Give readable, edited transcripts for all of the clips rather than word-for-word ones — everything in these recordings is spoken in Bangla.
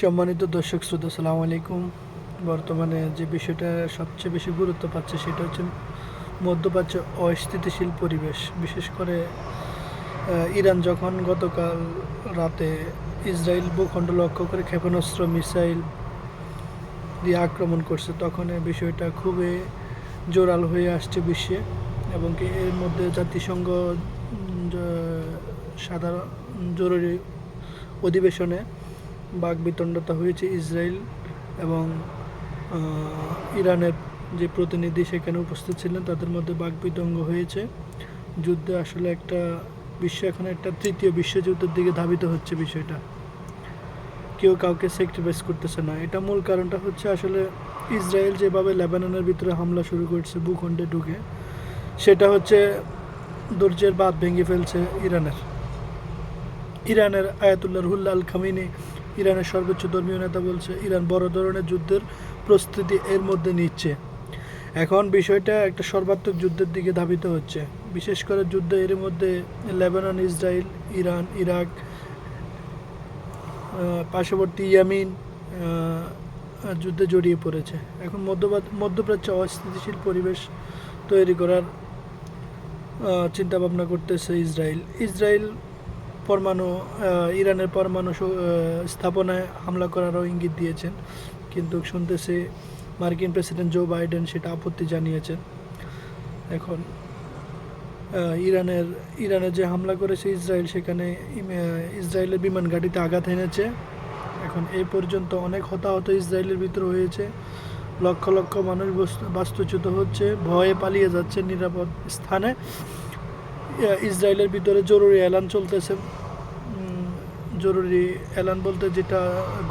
সম্মানিত দর্শক শ্রোতা, আসসালামু আলাইকুম। বর্তমানে যে বিষয়টা সবচেয়ে বেশি গুরুত্ব পাচ্ছে সেটা হচ্ছে মধ্যপ্রাচ্যে অস্থিতিশীল পরিবেশ। বিশেষ করে ইরান যখন গতকাল রাতে ইসরায়েল ভূখণ্ড লক্ষ্য করে ক্ষেপণাস্ত্র মিসাইল দিয়ে আক্রমণ করছে, তখন এই বিষয়টা খুবই জোরাল হয়ে আসছে বিশ্বে। এবং কি এর মধ্যে জাতিসংঘ সাধারণ জরুরি অধিবেশনে বাকবিতণ্ডতা হয়েছে। ইসরায়েল এবং ইরানের যে প্রতিনিধি সেখানে উপস্থিত ছিলেন, তাদের মধ্যে বাকবিতণ্ড হয়েছে। যুদ্ধে আসলে বিশ্ব এখন একটা তৃতীয় বিশ্বযুদ্ধের দিকে ধাবিত হচ্ছে। বিষয়টা কেউ কাউকে স্যাক্রিফাইস করতেছে না। এটা মূল কারণটা হচ্ছে আসলে ইসরায়েল যেভাবে লেবাননের ভিতরে হামলা শুরু করছে ভূখণ্ডে ঢুকে, সেটা হচ্ছে ধৈর্যের বাঁধ ভেঙে ফেলছে ইরানের আয়াতুল্লাহ রুহুল্লাহ আল খামিনি, ইরানের সর্বোচ্চ ধর্মীয় নেতা, বলছে ইরান বড় ধরনের যুদ্ধের প্রস্তুতি এর মধ্যে নিচ্ছে। এখন বিষয়টা একটা সর্বাত্মক যুদ্ধের দিকে ধাবিত হচ্ছে। বিশেষ করে যুদ্ধ এর মধ্যে লেবানন, ইসরায়েল, ইরান, ইরাক, পার্শ্ববর্তী ইয়েমেন যুদ্ধে জড়িয়ে পড়েছে। এখন মধ্যপ্রাচ্যে অস্থিতিশীল পরিবেশ তৈরি করার চিন্তাভাবনা করতেছে ইসরায়েল ইরানের পরমাণু স্থাপনায় হামলা করারও ইঙ্গিত দিয়েছেন, কিন্তু শুনতেছে মার্কিন প্রেসিডেন্ট জো বাইডেন সেটা আপত্তি জানিয়েছেন। এখন ইরানের যে হামলা করেছে ইসরায়েল, সেখানে ইসরায়েলের বিমান ঘাঁটিতে আঘাত এনেছে। এখন এই পর্যন্ত অনেক হতাহত ইসরায়েলের ভিতরে হয়েছে। লক্ষ লক্ষ মানুষ বাস্তুচ্যুত হচ্ছে, ভয়ে পালিয়ে যাচ্ছে নিরাপদ স্থানে। ইসরায়েলের ভিতরে জরুরি এলান চলতেছে। জরুরি এলান বলতে যেটা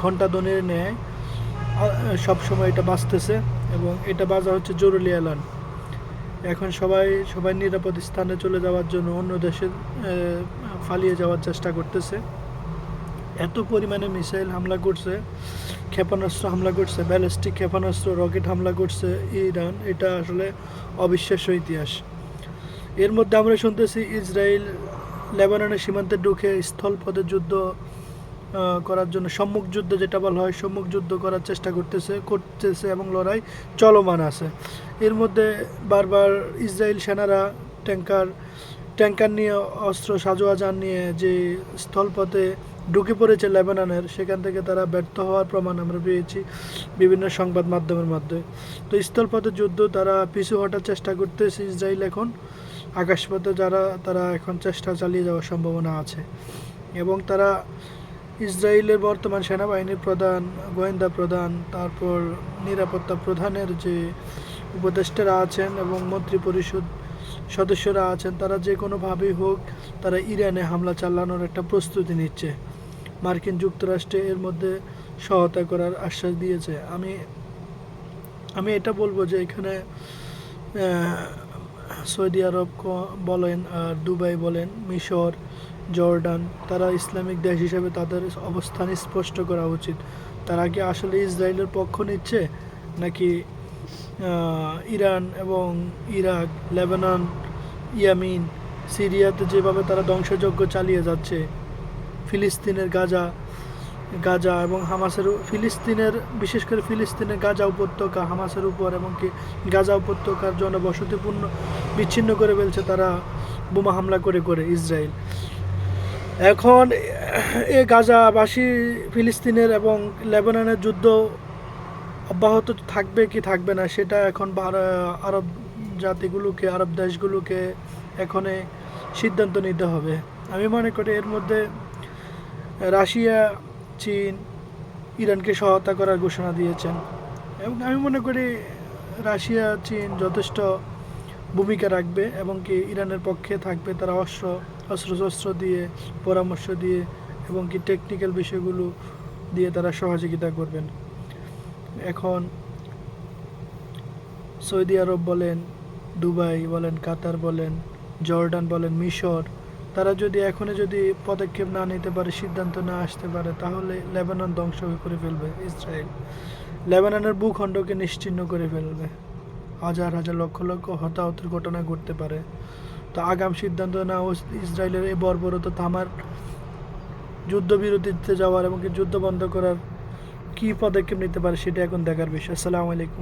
ঘন্টা ধ্বনির ন্যায় সবসময় এটা বাজতেছে, এবং এটা বাজা হচ্ছে জরুরি এলান। এখন সবাই নিরাপদ স্থানে চলে যাওয়ার জন্য অন্য দেশে পালিয়ে যাওয়ার চেষ্টা করতেছে। এত পরিমাণে মিসাইল হামলা করছে, ক্ষেপণাস্ত্র হামলা করছে, ব্যালিস্টিক ক্ষেপণাস্ত্র, রকেট হামলা করছে ইরান। এটা আসলে অবিশ্বাস্য ইতিহাস। এর মধ্যে আমরা শুনতেছি ইসরায়েল লেবাননের সীমান্তে ঢুকে স্থলপথে যুদ্ধ করার জন্য, সম্মুখ যুদ্ধ যেটা বলা হয়, সম্মুখ যুদ্ধ করার চেষ্টা করতেছে এবং লড়াই চলমান আছে। এর মধ্যে বারবার ইসরায়েল সেনারা ট্যাঙ্কার নিয়ে, অস্ত্র সাজোয়াজান নিয়ে যে স্থলপথে ঢুকে পড়েছে লেবাননের, সেখান থেকে তারা ব্যর্থ হওয়ার প্রমাণ আমরা পেয়েছি বিভিন্ন সংবাদ মাধ্যমের মাধ্যমে। তো স্থলপথে যুদ্ধ তারা পিছু হটার চেষ্টা করতেছে ইসরায়েল। এখন আকাশপথে তারা এখন চেষ্টা চালিয়ে যাওয়ার সম্ভাবনা আছে। এবং তারা ইসরায়েলের বর্তমান সেনাবাহিনীর প্রধান, গোয়েন্দা প্রধান, তারপর নিরাপত্তা প্রধানের যে উপদেষ্টারা আছেন এবং মন্ত্রী পরিষদ সদস্যরা আছেন, তারা যে কোনোভাবেই হোক তারা ইরানে হামলা চালানোর একটা প্রস্তুতি নিচ্ছে। মার্কিন যুক্তরাষ্ট্রে এর মধ্যে সহায়তা করার আশ্বাস দিয়েছে। আমি এটা বলবো যে এখানে সৌদি আরব বলেন, আর দুবাই বলেন, মিশর, জর্ডান, তারা ইসলামিক দেশ হিসেবে তাদের অবস্থান স্পষ্ট করা উচিত। তারা কি আসলে ইসরায়েলের পক্ষ নিচ্ছে, নাকি ইরান এবং ইরাক, লেবানন, ইয়েমেন, সিরিয়াতে যেভাবে তারা ধ্বংসযজ্ঞ চালিয়ে যাচ্ছে, ফিলিস্তিনের গাজা এবং বিশেষ করে ফিলিস্তিনের গাজা উপত্যকা হামাসের উপর, এবং কি গাজা উপত্যকার জনবসতিপূর্ণ বিচ্ছিন্ন করে ফেলছে তারা বোমা হামলা করে ইসরায়েল। এখন এই গাজাবাসী, ফিলিস্তিনের এবং লেবাননের যুদ্ধ অব্যাহত থাকবে কি থাকবে না, সেটা এখন আরব জাতিগুলোকে, আরব দেশগুলোকে এখন সিদ্ধান্ত নিতে হবে। আমি মনে করি এর মধ্যে রাশিয়া, চীন ইরানকে সহায়তা করার ঘোষণা দিয়েছেন, এবং আমি মনে করি রাশিয়া, চীন যথেষ্ট ভূমিকা রাখবে এবং কি ইরানের পক্ষে থাকবে। তারা অস্ত্রশস্ত্র দিয়ে, পরামর্শ দিয়ে এবং কি টেকনিক্যাল বিষয়গুলো দিয়ে তারা সহযোগিতা করবেন। এখন সৌদি আরব বলেন, দুবাই বলেন, কাতার বলেন, জর্ডান বলেন, মিশর, তারা যদি পদক্ষেপ না নিতে পারে, সিদ্ধান্ত না আসতে পারে, তাহলে লেবানন ধ্বংস করে ফেলবে ইসরায়েল। লেবাননের ভূখণ্ডকে নিশ্চিহ্ন করে ফেলবে। হাজার হাজার লক্ষ লক্ষ হতাহতের ঘটনা ঘটতে পারে। তো আগাম সিদ্ধান্ত নেওয়া ইসরায়েলের এই বর্বরতা থামার, যুদ্ধবিরতিতে যাওয়ার এবং যুদ্ধ বন্ধ করার কী পদক্ষেপ নিতে পারে সেটা এখন দেখার বিষয়। আসসালামু আলাইকুম।